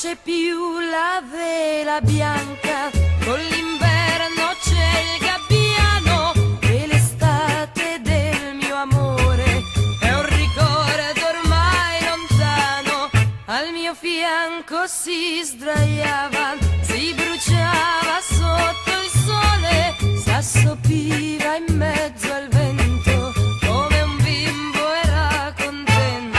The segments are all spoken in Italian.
c'è più la vela bianca, con l'inverno c'è il gabbiano e l'estate del mio amore è un ricordo ormai lontano. Al mio fianco si sdraiava, si bruciava sotto il sole, s'assopiva in mezzo al vento come un bimbo era contento.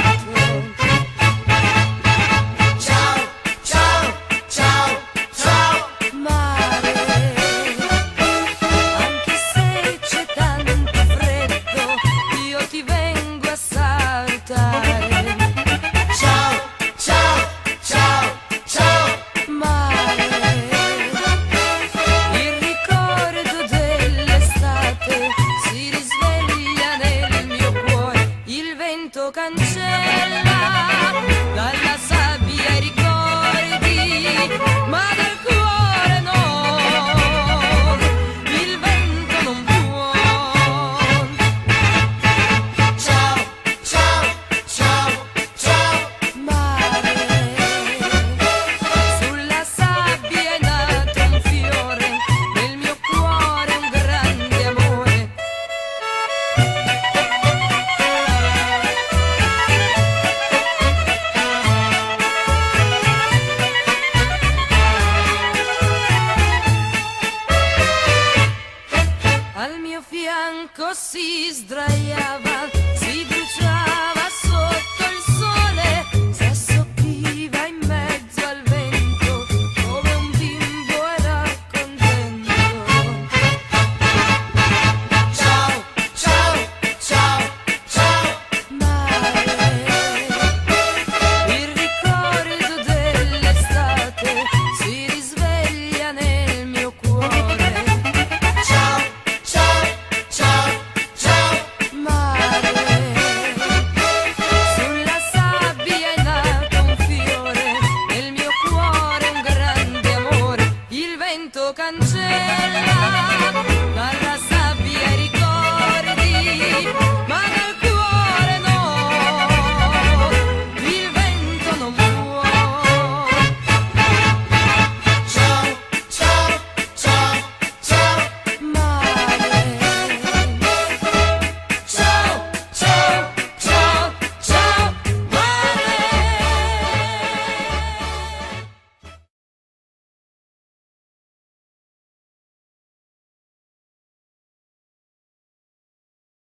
Ciao, ciao, ciao, ciao mare, anche se c'è tanto freddo io ti vengo a salutare. Ciao, ciao, ciao, ciao mare, il ricordo dell'estate si risveglia nel mio cuore, il vento cancella dalla